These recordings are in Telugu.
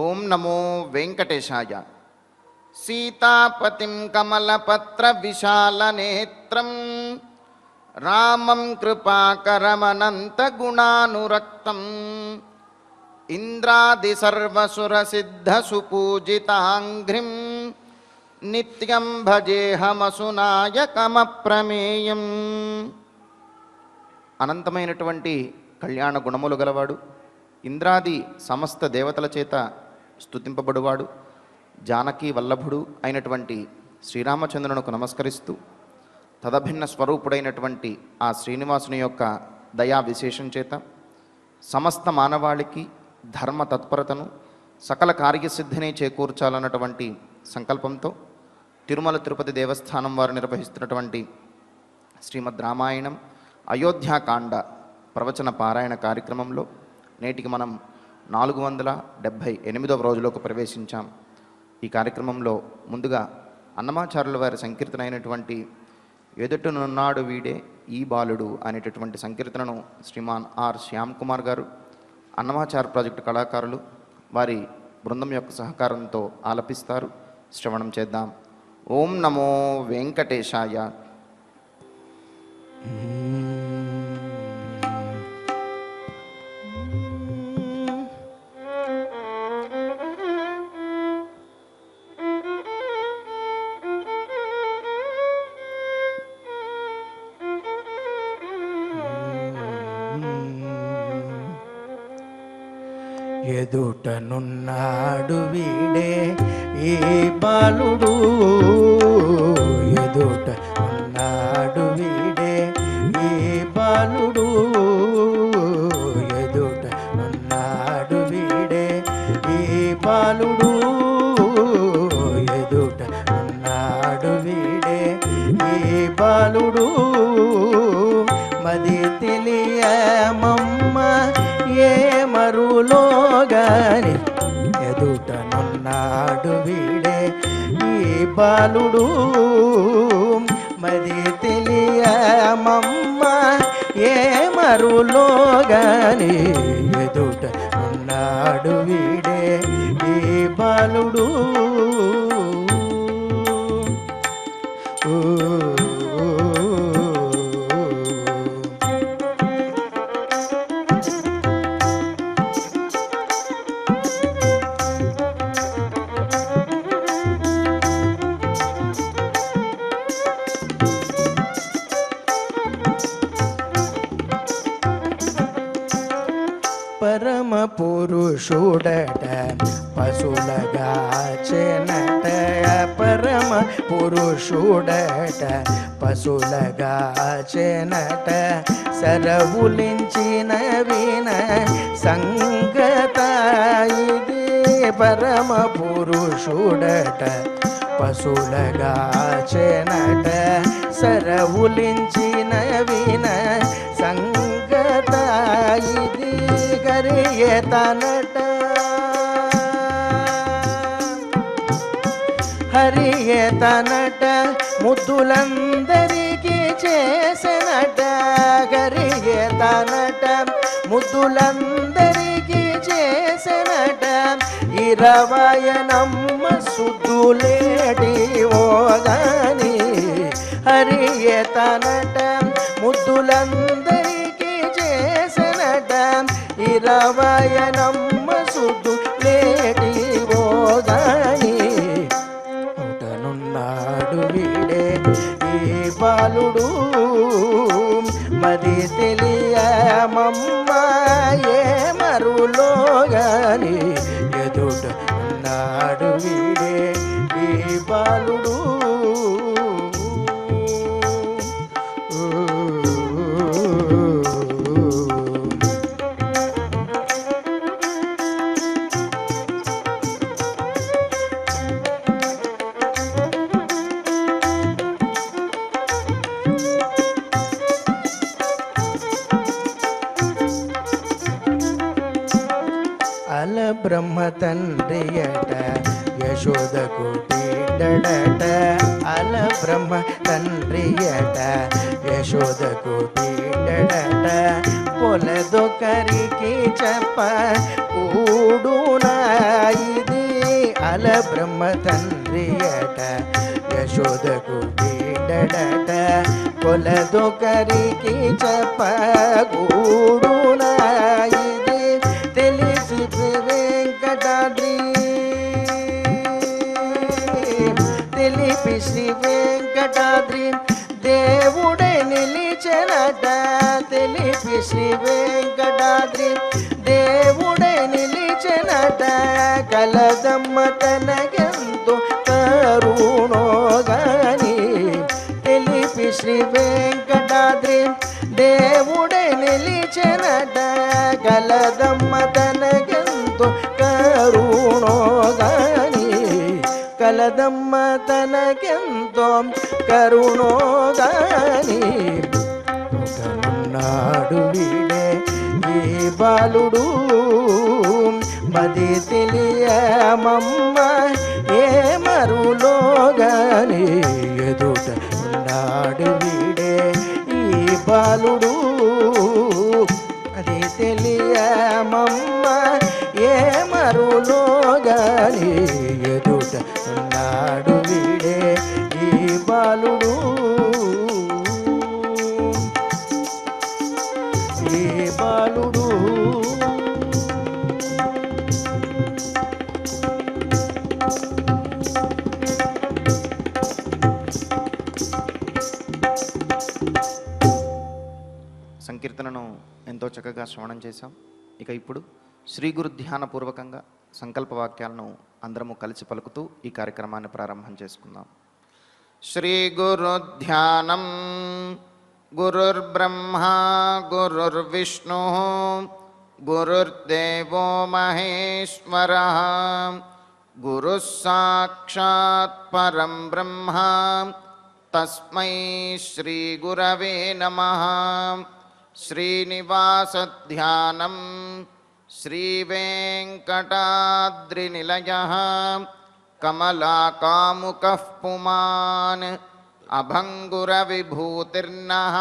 ఓం నమో వెంకటేశాయ. సీతాపతిం కమలపత్ర విశాలనేత్రం రామం కృపాకరమనంత గుణానురక్తం ఇంద్రాది సర్వసురసిద్ధ సుపూజితాంఘ్రిం నిత్యం భజేహమసునాయకమప్రమేయం. అనంతమైనటువంటి కళ్యాణ గుణములు గలవాడు, ఇంద్రాది సమస్త దేవతల చేత స్తుతింపబడువాడు, జానకీ వల్లభుడు అయినటువంటి శ్రీరామచంద్రునకు నమస్కరిస్తూ తదభిన్న స్వరూపుడైనటువంటి ఆ శ్రీనివాసుని యొక్క దయా విశేషం చేత సమస్త మానవాళికి ధర్మ తత్పరతను సకల కార్యసిద్ధిని చేకూర్చాలన్నటువంటి సంకల్పంతో తిరుమల తిరుపతి దేవస్థానం వారు నిర్వహిస్తున్నటువంటి శ్రీమద్ రామాయణం అయోధ్యాకాండ ప్రవచన పారాయణ కార్యక్రమంలో నేటికి మనం 478వ రోజులోకి ప్రవేశించాం. ఈ కార్యక్రమంలో ముందుగా అన్నమాచార్యుల వారి సంకీర్తన అయినటువంటి ఎదుటనున్నాడు వీడే ఈ బాలుడు అనేటటువంటి సంకీర్తనను శ్రీమాన్ ఆర్ శ్యామ్ కుమార్ గారు, అన్నమాచార్య ప్రాజెక్టు కళాకారులు వారి బృందం యొక్క సహకారంతో ఆలపిస్తారు. శ్రవణం చేద్దాం. ఓం నమో వెంకటేశాయ. ఎదుటనున్నాడు వీడే ఈ బాలుడు, ఎదుటనున్నాడు వీడే ఈ బాలుడు, ఎదుటనున్నాడు వీడే ఈ బాలుడు, ఎదుటనున్నాడు వీడే ఈ బాలుడు, మది తెలియమమ్మ ఏ మరులోగాని ఎదుటనున్నాడు వీడే ఈ బాలుడు, మది తెలియమమ్మ ఏ మరులోగాని ఎదుటనున్నాడు వీడే ఈ బాలుడు. పరమ పురుషుడట పశులగా చెనట, పరమ పురుషుడట పశులగా చెనట, సరవులించిన విన సంగత ఇది. పరమ పురుషుడట పశులగా చెనట, సరవులించిన విన సంగత ఇది. హరియేతనట హరియేతనట ముద్దులందరికీ చేసెనట, హరియేతనట ముద్దులందరికీ చేసెనట, 20 సుద్దులేటి ఓగాని. హరియేతనట ముద్దులందరికీ చేసెనట, 20 సుద్దులేటి ఓగాని. ఉంటనున్నాడు వీడే ఈ బాలుడు, మరి తెలియమమ్మ ఏ మరులోగాని ఎదుటనున్నాడు వీడే ఈ బాలుడు. అల బ్రహ్మ తండ్రియట యశోదకు పీడడట, అల బ్రహ్మ తండ్రియట యశోదకు పీడడట, పొలదొకరికి చెప్ప కూడునాయి అల బ్రహ్మ తండ్రియట యశోదకు వీడడట కొలదొకరికి చెప్పగూడునా ఇది తెలిసి వెంకటాద్రి తెలిపి శ్రీ వెంకటాద్రి దేవుడే నిలిచెనట తెలిపి శ్రీ వెంకటాద్రి దేవుడే నిలిచెనట కలదమ్మ తనకెంతో కరుణో గాని తెలిపి శ్రీ వెంకటాద్రి దేవుడే నిలిచెనట కలదమ్మ తనకెంతో కరుణో గాని కలదమ్మ తనకెంతో కరుణో గాని ఒకనాడు వీడే ఈ బాలుడు మది తెలియమమ్మ ఏ మరులో గాని ఎదుట ఉన్నాడు వీడే ఈ బాలుడు అది తెలియమమ్మ ఏ మరులో గాని ఎదుట ఉన్నాడు వీడే ఈ బాలుడు ఈ బాలుడు సంకీర్తనను ఎంతో చక్కగా శ్రవణం చేశాం. ఇక ఇప్పుడు శ్రీ గురు ధ్యానపూర్వకంగా సంకల్ప వాక్యాలను అందరము కలిసి పలుకుతూ ఈ కార్యక్రమాన్ని ప్రారంభం చేసుకుందాం. శ్రీ గురు ధ్యానం గురుర్బ్రహ్మా గురుర్విష్ణు గురుర్దేవో మహేశ్వరః గురుః సాక్షాత్ పరం బ్రహ్మ తస్మై శ్రీ గురవే నమః. శ్రీనివాసధ్యానం శ్రీవేంకటాద్రినిలయః కమలాకాముకః పుమాన్ అభంగురవిభూతిర్నః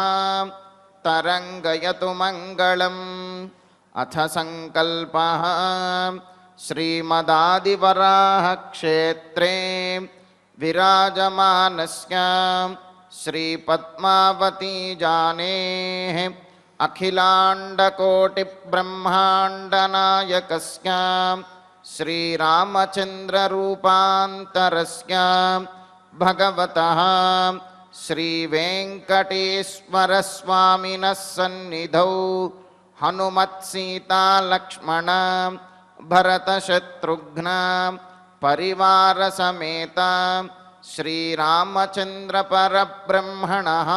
తరంగయతు మంగళం. అథ సంకల్పః శ్రీమదాదివరాహ క్షేత్రే విరాజమానస్య శ్రీపద్మావతీ జానేః అఖిలాండకోటిబ్రహ్మాండనాయకస్య శ్రీరామచంద్రరూపాంతరస్య భగవతః శ్రీవేంకటేశ్వరస్వామినः సన్నిధౌ హనుమత్సీతాలక్ష్మణ భరతశత్రుఘ్న పరివారసమేత శ్రీరామచంద్ర పరబ్రహ్మణః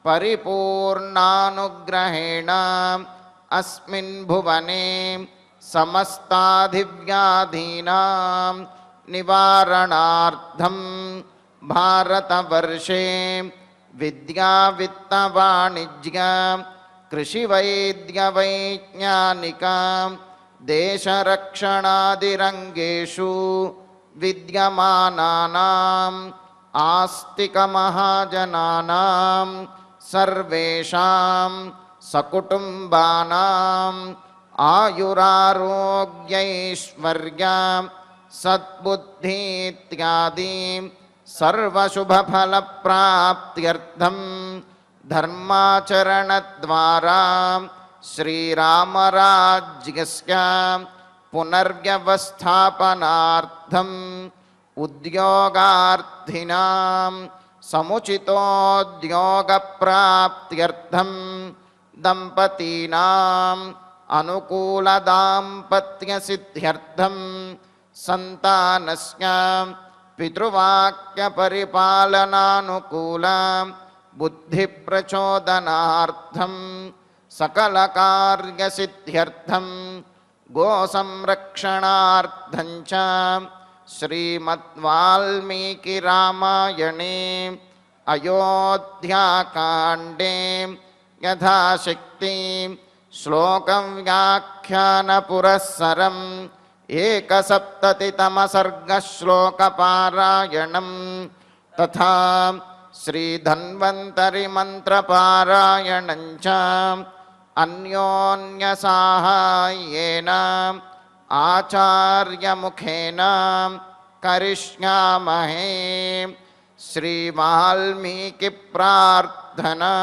పరిపూర్ణానుగ్రహేణ అస్మిన్ భువనే సమస్తాధివ్యాధీనాం నివారణార్థం భారతవర్షే విద్యా విత్త వాణిజ్య కృషి వైద్య వైజ్ఞానిక దేశరక్షణాదిరంగేషు విద్యమానానాం ఆస్తిక మహాజనానాం సర్వేషాం సకుటుంబానాం ఆయురారోగ్యైశ్వర్య సద్బుద్ధీత్యాది సర్వశుభఫలప్రాప్త్యర్థం ధర్మాచరణద్వారా శ్రీరామరాజ్యస్య పునర్వ్యవస్థాపనార్థం ఉద్యోగార్థినాం సముచితోద్యోగప్రాప్త్యర్థం దంపతీనాం అనుకూలదాంపత్యసిద్ధ్యర్థం సంతానస్య పితృవాక్యపరిపాలనానుకూల బుద్ధిప్రచోదనార్థం సకలకార్యసిద్ధ్యర్థం గోసంరక్షణార్థం చ శ్రీమద్వాల్మీకిరామాయణే అయోధ్యాకాండే యథాశక్తి శ్లోకం వ్యాఖ్యానపురస్సరం ఏకసప్తతితమ సర్గశ్లోకపారాయణం తథా శ్రీధన్వంతరి మంత్రపారాయణం చ అన్యోన్యసాహాయ్యేన आचार्यमुखेन करिष्यामहे। श्रीवाल्मीकिप्रार्थना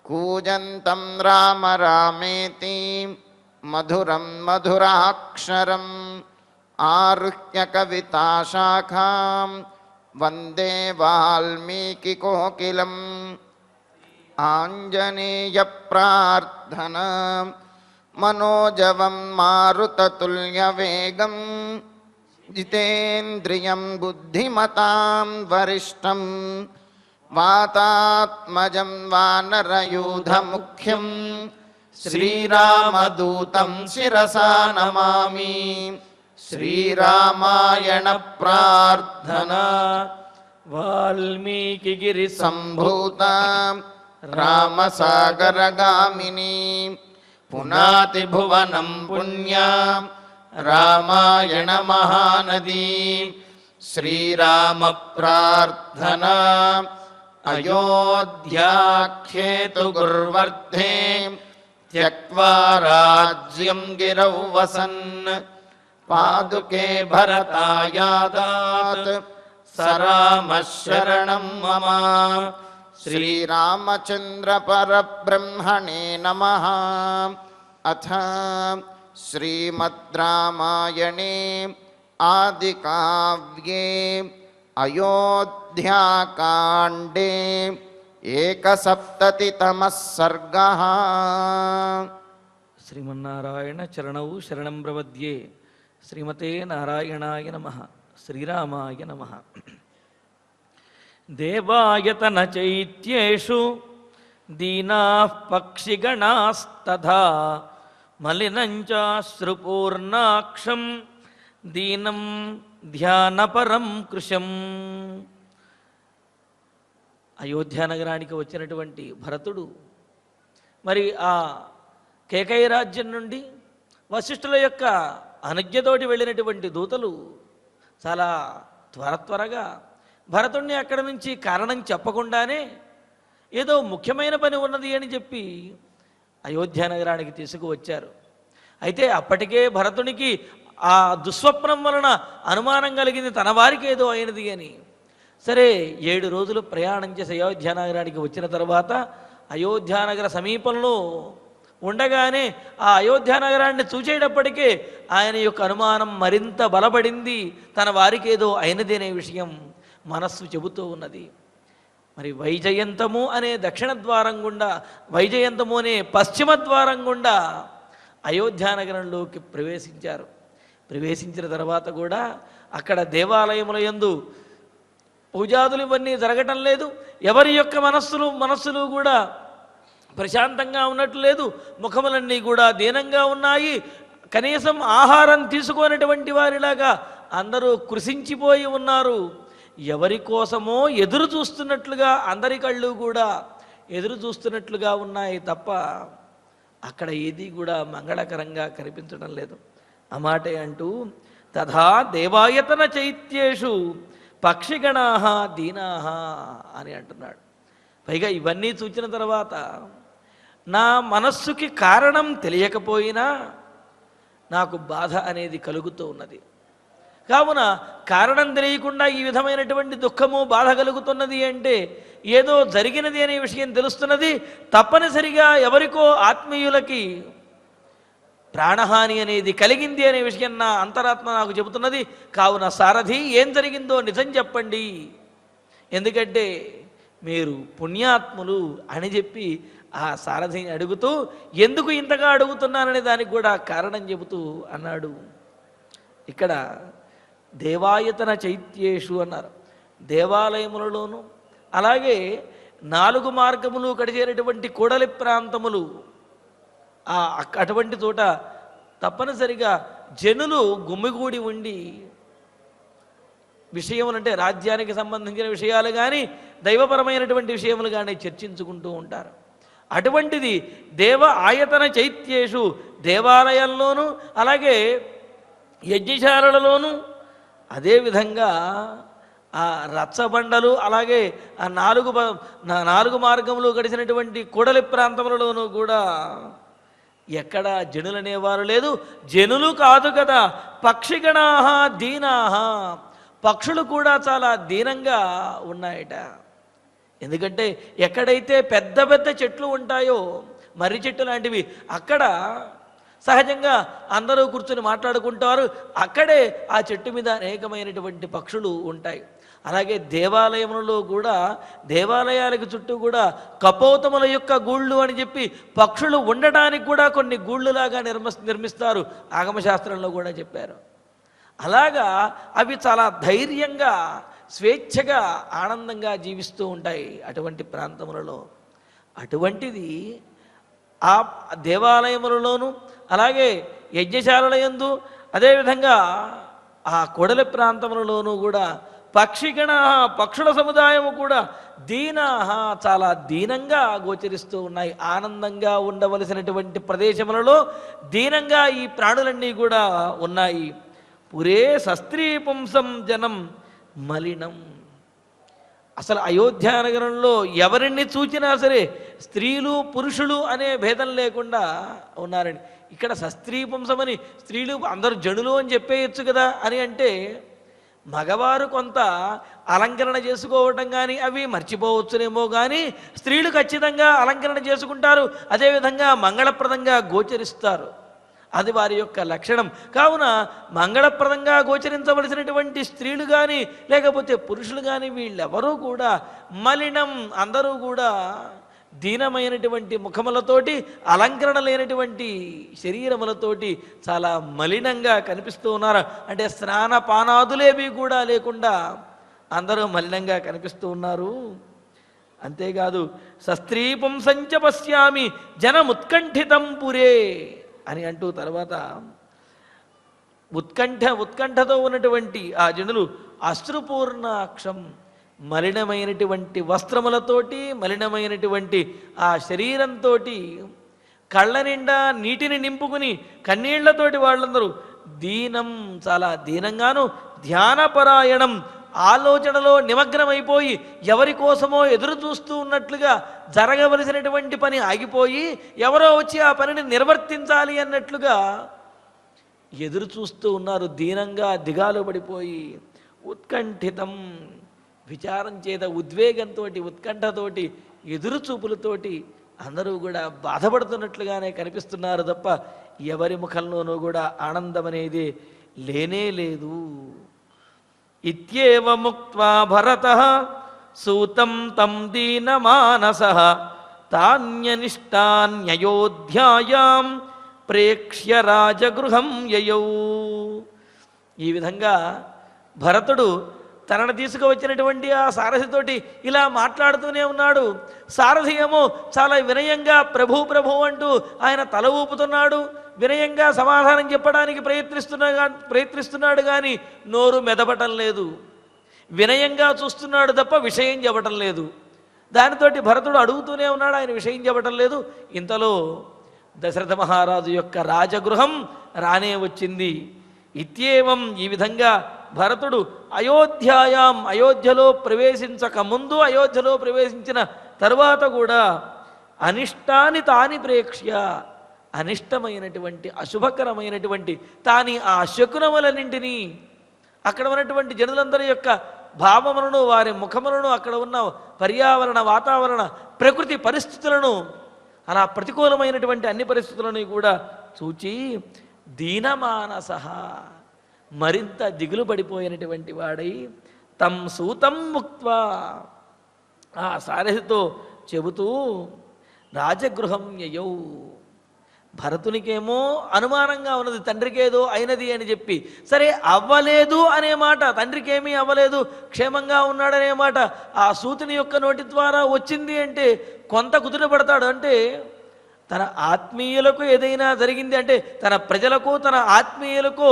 कूजन्तं राम रामेति मधुरं मधुराक्षरम् आरुह्य कविताशाखां वन्दे वाल्मीकिकोकिलम्। आञ्जनेयप्रार्थना मनोजवं मारुततुल्यवेगं जितेन्द्रियं बुद्धिमतां वरिष्ठं वातात्मजं वानरयूथमुख्यं श्रीरामदूतं शिरसा नमामि। श्रीरामायण प्रार्थना वाल्मीकिगिरिसम्भूता रामसागरगामिनी पुनाति भुवनं पुण्या रामायण महानदी। श्रीराम प्रार्थना अयोध्याख्येतु गुर्वर्धे त्यक्त्वा राज्यं गिरौ वसन् पादुके भरतायादात् स रामः शरणं मम। श्रीरामचन्द्र परब्रह्मणे नमः। अथ श्रीमद् रामायणे आदिकाव्ये अयोध्याकाण्डे 170तमः सर्गः। श्रीमन्नारायण चरणौ शरणं प्रपद्ये। श्रीमते नारायणाय नमः। श्रीरामाय नमः। देवायतन चैत्येषु दीनाः पक्षिगणास्तथा मलिनं चाश्रुपूर्णाक्षं दीनं ధ్యానపరం కృశం. అయోధ్య నగరానికి వచ్చినటువంటి భరతుడు మరి ఆ కేకయ రాజ్యం నుండి వశిష్ఠుల యొక్క అనుజ్ఞతోటి వెళ్ళినటువంటి దూతలు చాలా త్వరగా భరతుడిని అక్కడి నుంచి కారణం చెప్పకుండానే ఏదో ముఖ్యమైన పని ఉన్నది అని చెప్పి అయోధ్య నగరానికి తీసుకువచ్చారు. అయితే అప్పటికే భరతునికి ఆ దుస్వప్నం వలన అనుమానం కలిగింది, తన వారికి ఏదో అయినది అని. సరే 7 రోజులు ప్రయాణం చేసి అయోధ్య నగరానికి వచ్చిన తర్వాత అయోధ్య నగర సమీపంలో ఉండగానే ఆ అయోధ్య నగరాన్ని చూచేటప్పటికే ఆయన యొక్క అనుమానం మరింత బలపడింది. తన వారికి ఏదో అయినది అనే విషయం మనస్సు చెబుతూ ఉన్నది. మరి వైజయంతము అనే దక్షిణ ద్వారం గుండా, వైజయంతము అనే పశ్చిమ ద్వారం గుండా అయోధ్య నగరంలోకి ప్రవేశించారు. ప్రవేశించిన తర్వాత కూడా అక్కడ దేవాలయముల యందు పూజాదులు ఇవన్నీ జరగటం లేదు. ఎవరి యొక్క మనస్సులు కూడా ప్రశాంతంగా ఉన్నట్లు లేదు. ముఖములన్నీ కూడా దీనంగా ఉన్నాయి. కనీసం ఆహారం తీసుకోనటువంటి వారిలాగా అందరూ కృషించిపోయి ఉన్నారు. ఎవరి కోసమో ఎదురు చూస్తున్నట్లుగా అందరి కళ్ళు కూడా ఎదురు చూస్తున్నట్లుగా ఉన్నాయి తప్ప అక్కడ ఏది కూడా మంగళకరంగా కనిపించడం లేదు. ఆ మాటే అంటూ తథా దేవాయతన చైత్యేషు పక్షిగణాః దీనాః అని అంటున్నాడు. పైగా ఇవన్నీ చూచిన తర్వాత నా మనస్సుకి కారణం తెలియకపోయినా నాకు బాధ అనేది కలుగుతూ ఉన్నది. కావున కారణం తెలియకుండా ఈ విధమైనటువంటి దుఃఖము బాధ కలుగుతున్నది అంటే ఏదో జరిగినది అనే విషయం తెలుస్తున్నది. తప్పనిసరిగా ఎవరికో ఆత్మీయులకి ప్రాణహాని అనేది కలిగింది అనే విషయం నా అంతరాత్మ నాకు చెబుతున్నది. కావున సారథి ఏం జరిగిందో నిజం చెప్పండి, ఎందుకంటే మీరు పుణ్యాత్ములు అని చెప్పి ఆ సారథిని అడుగుతూ ఎందుకు ఇంతగా అడుగుతున్నాననే దానికి కూడా కారణం చెబుతూ అన్నాడు. ఇక్కడ దేవాయతన చైత్యేషు అన్నారు. దేవాలయములలోను అలాగే 4 మార్గములు కడిచేటటువంటి కూడలి ప్రాంతములు అటువంటి చోట తప్పనిసరిగా జనులు గుమ్మిగూడి ఉండి విషయములు అంటే రాజ్యానికి సంబంధించిన విషయాలు కానీ దైవపరమైనటువంటి విషయములు కానీ చర్చించుకుంటూ ఉంటారు. అటువంటిది దేవ ఆయతన చైత్యేషు దేవాలయంలోనూ అలాగే యజ్ఞశాలలోనూ అదేవిధంగా ఆ రచ్చబండలు అలాగే ఆ 4 మార్గములు గడిచినటువంటి కూడలి ప్రాంతములలోనూ కూడా ఎక్కడ జనులు అనేవారు లేదు. జనులు కాదు కదా, పక్షిగణాహ దీనాహ, పక్షులు కూడా చాలా దీనంగా ఉన్నాయట. ఎందుకంటే ఎక్కడైతే పెద్ద పెద్ద చెట్లు ఉంటాయో, మర్రి చెట్టు లాంటివి, అక్కడ సహజంగా అందరూ కూర్చొని మాట్లాడుకుంటారు. అక్కడే ఆ చెట్టు మీద అనేకమైనటువంటి పక్షులు ఉంటాయి. అలాగే దేవాలయములలో కూడా, దేవాలయాలకు చుట్టూ కూడా కపోతముల యొక్క గూళ్ళు అని చెప్పి పక్షులు ఉండడానికి కూడా కొన్ని గూళ్ళులాగా నిర్మిస్తారు. ఆగమశాస్త్రంలో కూడా చెప్పారు. అలాగా అవి చాలా ధైర్యంగా, స్వేచ్ఛగా, ఆనందంగా జీవిస్తూ ఉంటాయి అటువంటి ప్రాంతములలో. అటువంటిది ఆ దేవాలయములలోనూ, అలాగే యజ్ఞశాలల యందు, అదేవిధంగా ఆ కొడలి ప్రాంతములలోనూ కూడా పక్షిగణ, పక్షుల సముదాయము కూడా దీనాహ, చాలా దీనంగా గోచరిస్తూ ఉన్నాయి. ఆనందంగా ఉండవలసినటువంటి ప్రదేశములలో దీనంగా ఈ ప్రాణులన్నీ కూడా ఉన్నాయి. పురే సస్త్రీ పుంసం జనం మలినం. అసలు అయోధ్యానగరంలో ఎవరిని చూచినా సరే స్త్రీలు పురుషులు అనే భేదం లేకుండా ఉన్నారండి. ఇక్కడ సస్త్రీ పుంసమని, స్త్రీలు అందరూ జనులు అని చెప్పేయచ్చు కదా అని అంటే, మగవారు కొంత అలంకరణ చేసుకోవటం కానీ అవి మర్చిపోవచ్చునేమో కానీ స్త్రీలు ఖచ్చితంగా అలంకరణ చేసుకుంటారు. అదేవిధంగా మంగళప్రదంగా గోచరిస్తారు. అది వారి యొక్క లక్షణం. కావున మంగళప్రదంగా గోచరించవలసినటువంటి స్త్రీలు కానీ లేకపోతే పురుషులు కానీ వీళ్ళెవరూ కూడా మలినం, అందరూ కూడా దీనమైనటువంటి ముఖములతోటి, అలంకరణ లేనటువంటి శరీరములతోటి చాలా మలినంగా కనిపిస్తూ ఉన్నారు. అంటే స్నానపానాదులేవి కూడా లేకుండా అందరూ మలినంగా కనిపిస్తూ ఉన్నారు. అంతేకాదు సస్త్రీ పుంసంచ పశ్యామి జనముత్కంఠితం పురే అని అంటూ తర్వాత ఉత్కంఠతో ఉన్నటువంటి ఆ జనులు అశ్రుపూర్ణాక్షం, మలినమైనటువంటి వస్త్రములతోటి, మలినమైనటువంటి ఆ శరీరంతో, కళ్ళ నిండా నీటిని నింపుకుని కన్నీళ్లతోటి వాళ్ళందరూ దీనం, చాలా దీనంగాను, ధ్యానపరాయణం, ఆలోచనలో నిమగ్నమైపోయి ఎవరి కోసమో ఎదురు చూస్తూ ఉన్నట్లుగా, జరగవలసినటువంటి పని ఆగిపోయి ఎవరో వచ్చి ఆ పనిని నిర్వర్తించాలి అన్నట్లుగా ఎదురు చూస్తూ ఉన్నారు. దీనంగా దిగాలు పడిపోయి ఉత్కంఠితం, విచారం చేత, ఉద్వేగంతో, ఉత్కంఠతోటి, ఎదురు చూపులతోటి అందరూ కూడా బాధపడుతున్నట్లుగానే కనిపిస్తున్నారు తప్ప ఎవరి ముఖంలోనూ కూడా ఆనందం అనేది లేనే లేదు. ఇత్యేవ ముక్త్వా భరతః సూతం తం దీనమానసః తాన్యనిష్టాన్యయోధ్యాయాం ప్రేక్ష్య రాజగృహం యయౌ. ఈ విధంగా భరతుడు తనను తీసుకువచ్చినటువంటి ఆ సారథితోటి ఇలా మాట్లాడుతూనే ఉన్నాడు. సారథి ఏమో చాలా వినయంగా ప్రభు ప్రభు అంటూ ఆయన తల ఊపుతున్నాడు. వినయంగా సమాధానం చెప్పడానికి ప్రయత్నిస్తున్నాడు కానీ నోరు మెదపటం లేదు. వినయంగా చూస్తున్నాడు తప్ప విషయం చెప్పటం లేదు. దానితోటి భరతుడు అడుగుతూనే ఉన్నాడు, ఆయన విషయం చెప్పటం లేదు. ఇంతలో దశరథ మహారాజు యొక్క రాజగృహం రానే వచ్చింది. ఇత్యేవం, ఈ విధంగా భరతుడు అయోధ్యలో ప్రవేశించక ముందు, అయోధ్యలో ప్రవేశించిన తరువాత కూడా అనిష్టాని తాని ప్రేక్ష్య, అనిష్టమైనటువంటి, అశుభకరమైనటువంటి తాని ఆ శకునములన్నింటినీ, అక్కడ ఉన్నటువంటి జనులందరి యొక్క భావములను, వారి ముఖములను, అక్కడ ఉన్న పర్యావరణ, వాతావరణ, ప్రకృతి పరిస్థితులను, అలా ప్రతికూలమైనటువంటి అన్ని పరిస్థితులను కూడా చూచి దీనమానసః, మరింత దిగులు పడిపోయినటువంటి వాడై తం సూతం ముక్త్వా, ఆ సారథితో చెబుతూ రాజగృహం యయౌ. భరతునికేమో అనుమానంగా ఉన్నది, తండ్రికేదో అయినది అని చెప్పి. సరే, అవ్వలేదు అనే మాట, తండ్రికేమీ అవ్వలేదు, క్షేమంగా ఉన్నాడనే మాట ఆ సూతుని యొక్క నోటి ద్వారా వచ్చింది అంటే కొంత కుదుట పడతాడు. అంటే తన ఆత్మీయులకు ఏదైనా జరిగింది అంటే, తన ప్రజలకు, తన ఆత్మీయులకు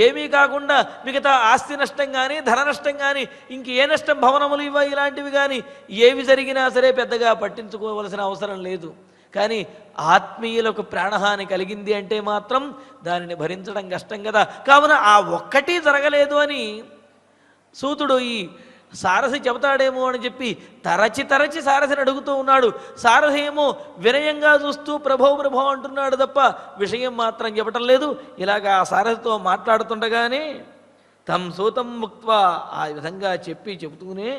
ఏమీ కాకుండా మిగతా ఆస్తి నష్టం కానీ, ధన నష్టం కానీ, ఇంక ఏ నష్టం, భవనములు ఇలాంటివి కానీ ఏవి జరిగినా సరే పెద్దగా పట్టించుకోవలసిన అవసరం లేదు. కానీ ఆత్మీయులకు ప్రాణహాని కలిగింది అంటే మాత్రం దానిని భరించడం కష్టం కదా. కావున ఆ ఒక్కటి జరగలేదు అని సూతుడు ఈ సారథి చెబుతాడేమో అని చెప్పి తరచి సారథిని అడుగుతూ ఉన్నాడు. సారథి ఏమో వినయంగా చూస్తూ ప్రభో ప్రభో అంటున్నాడు తప్ప విషయం మాత్రం చెప్పటం లేదు. ఇలాగా ఆ సారథితో మాట్లాడుతుండగానే తం సూతం ముక్త్వా ఆ విధంగా చెబుతూనే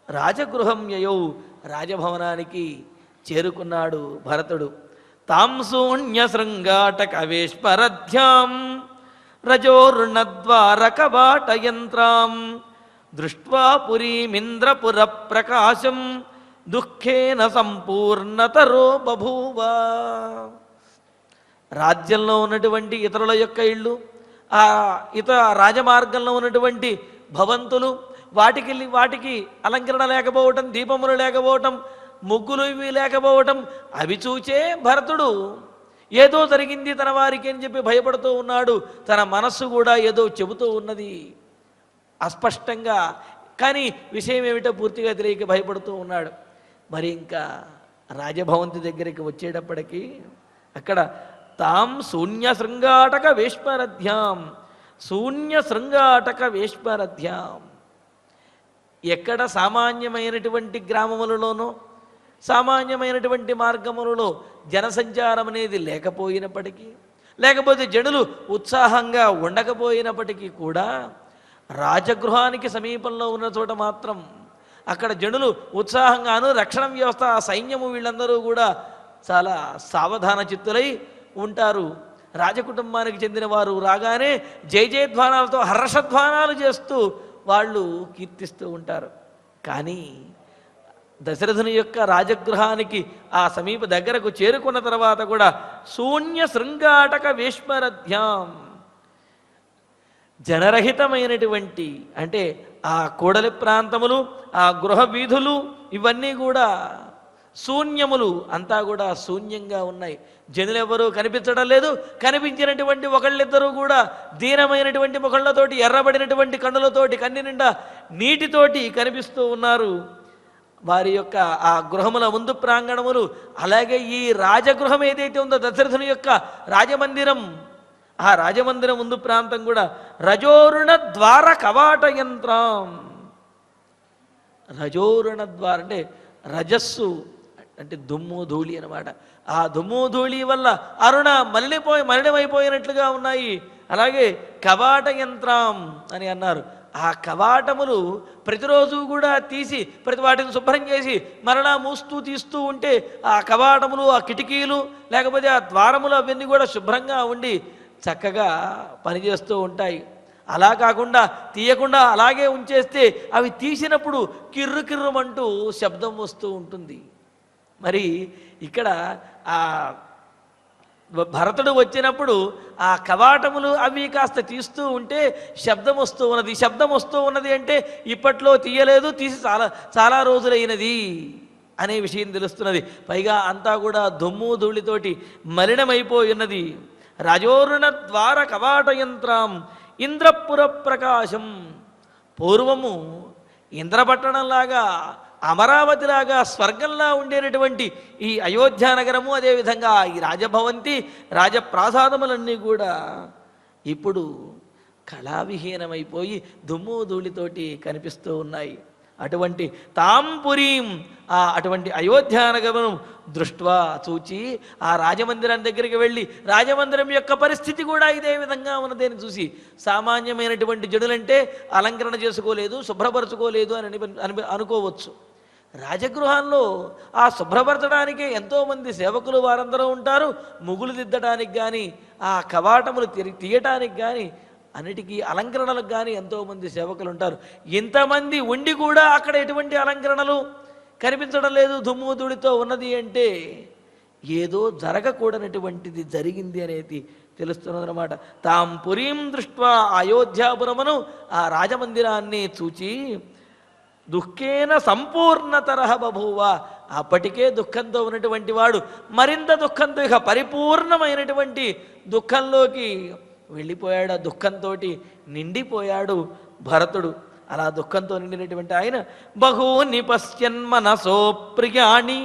రాజగృహం యయౌ రాజభవనానికి చేరుకున్నాడు భరతుడు. తాం శూన్య శృంగాటక వేష్పరధ్యాం రజోర్ణద్వారకవాటయంత్రాం దృష్ట్వా పురీమింద్రపుర ప్రకాశం దుఃఖేన సంపూర్ణతరో బభూవ. రాజ్యంలో ఉన్నటువంటి ఇతరుల యొక్క ఇళ్ళు, ఆ ఇతర రాజమార్గంలో ఉన్నటువంటి భవంతులు, వాటికి అలంకరణ లేకపోవటం, దీపములు లేకపోవటం, ముగ్గులు ఇవి లేకపోవటం, అవి చూచే భరతుడు ఏదో జరిగింది తన వారికి అని చెప్పి భయపడుతూ ఉన్నాడు. తన మనస్సు కూడా ఏదో చెబుతూ ఉన్నది అస్పష్టంగా, కానీ విషయం ఏమిటో పూర్తిగా తెలియక భయపడుతూ ఉన్నాడు. మరి ఇంకా రాజభవంతి దగ్గరికి వచ్చేటప్పటికి అక్కడ తాం శూన్య శృంగాటక వేష్పరధ్యాం, శూన్య శృంగాటక వేష్పరధ్యాం. ఎక్కడ సామాన్యమైనటువంటి గ్రామములలోనో సామాన్యమైనటువంటి మార్గములలో జనసంచారం అనేది లేకపోయినప్పటికీ, లేకపోతే జనులు ఉత్సాహంగా ఉండకపోయినప్పటికీ కూడా రాజగృహానికి సమీపంలో ఉన్న చోట మాత్రం అక్కడ జనులు ఉత్సాహంగాను, రక్షణ వ్యవస్థ సైన్యము వీళ్ళందరూ కూడా చాలా సావధాన చిత్తులై ఉంటారు. రాజకుటుంబానికి చెందిన వారు రాగానే జయజయధ్వానాలతో హర్షధ్వానాలు చేస్తూ వాళ్ళు కీర్తిస్తూ ఉంటారు. కానీ దశరథుని యొక్క రాజగృహానికి ఆ సమీప దగ్గరకు చేరుకున్న తర్వాత కూడా శూన్య శృంగాటక వేష్మరధ్యాం, జనరహితమైనటువంటి అంటే ఆ కూడలి ప్రాంతములు, ఆ గృహ వీధులు ఇవన్నీ కూడా శూన్యములు, అంతా కూడా శూన్యంగా ఉన్నాయి. జనులెవరూ కనిపించడం లేదు. కనిపించినటువంటి ఒకళ్ళిద్దరూ కూడా దీనమైనటువంటి ముఖళ్లతోటి, ఎర్రబడినటువంటి కన్నులతోటి, కన్ని నిండా నీటితోటి కనిపిస్తూ ఉన్నారు. వారి యొక్క ఆ గృహముల ముందు ప్రాంగణములు, అలాగే ఈ రాజగృహం ఏదైతే ఉందో దశరథుని యొక్క రాజమందిరం, ఆ రాజమందిరం ముందు ప్రాంతం కూడా రజోరుణ ద్వార కవాట యంత్రం. రజోరుణ ద్వార అంటే రజస్సు అంటే దుమ్ము ధూళి అనమాట. ఆ దుమ్ము ధూళి వల్ల అరుణ మలినమైపోయినట్లుగా ఉన్నాయి. అలాగే కవాట యంత్రం అని అన్నారు. ఆ కవాటములు ప్రతిరోజు కూడా తీసి వాటిని శుభ్రం చేసి మరలా మూస్తూ తీస్తూ ఉంటే ఆ కవాటములు, ఆ కిటికీలు, లేకపోతే ఆ ద్వారములు అవన్నీ కూడా శుభ్రంగా ఉండి చక్కగా పనిచేస్తూ ఉంటాయి. అలా కాకుండా తీయకుండా అలాగే ఉంచేస్తే అవి తీసినప్పుడు కిర్రు కిర్రుమంటూ శబ్దం వస్తూ ఉంటుంది. మరి ఇక్కడ ఆ భరతుడు వచ్చినప్పుడు ఆ కవాటములు అవి కాస్త తీస్తూ ఉంటే శబ్దం వస్తూ ఉన్నది. శబ్దం వస్తూ ఉన్నది అంటే ఇప్పట్లో తీయలేదు, తీసి చాలా రోజులైనది అనే విషయం తెలుస్తున్నది. పైగా అంతా కూడా దుమ్ము ధూళితోటి మలినమైపోయినది. రజోరుణ ద్వార కవాట యంత్రం ఇంద్రపుర ప్రకాశం. పూర్వము ఇంద్రపట్టణంలాగా, అమరావతిలాగా, స్వర్గంలా ఉండేటటువంటి ఈ అయోధ్యానగరము, అదేవిధంగా ఈ రాజభవంతి, రాజప్రాసాదములన్నీ కూడా ఇప్పుడు కళావిహీనమైపోయి దుమ్ము ధూళితోటి కనిపిస్తూ ఉన్నాయి. అటువంటి తాంపురీం, అటువంటి అయోధ్యానగరం దృష్ట్వా చూచి ఆ రాజమందిరం దగ్గరికి వెళ్ళి రాజమందిరం యొక్క పరిస్థితి కూడా ఇదే విధంగా ఉన్నదని చూసి, సామాన్యమైనటువంటి జనులంటే అలంకరణ చేసుకోలేదు, శుభ్రపరచుకోలేదు అని అనుకోవచ్చు. రాజగృహాల్లో ఆ శుభ్రపరచడానికే ఎంతోమంది సేవకులు వారందరూ ఉంటారు. ముగ్గులు దిద్దడానికి కానీ, ఆ కవాటములు తీయటానికి కానీ, అన్నిటికీ అలంకరణలకు కానీ ఎంతోమంది సేవకులు ఉంటారు. ఇంతమంది ఉండి కూడా అక్కడ ఎటువంటి అలంకరణలు కనిపించడం లేదు, దుమ్ము ధూళితో ఉన్నది అంటే ఏదో జరగకూడనటువంటిది జరిగింది అనేది తెలుస్తున్నదన్నమాట. తాం పురీం దృష్ట్వా, అయోధ్యాపురమును, ఆ రాజమందిరాన్ని చూచి దుఃఖేన సంపూర్ణతరహ బభూవ, అప్పటికే దుఃఖంతో ఉన్నటువంటి వాడు మరింత దుఃఖంతో ఇక పరిపూర్ణమైనటువంటి దుఃఖంలోకి వెళ్ళిపోయాడు. ఆ దుఃఖంతో నిండిపోయాడు భరతుడు. అలా దుఃఖంతో నిండినటువంటి ఆయన బహూని పశ్యన్మనసో ప్రియాణి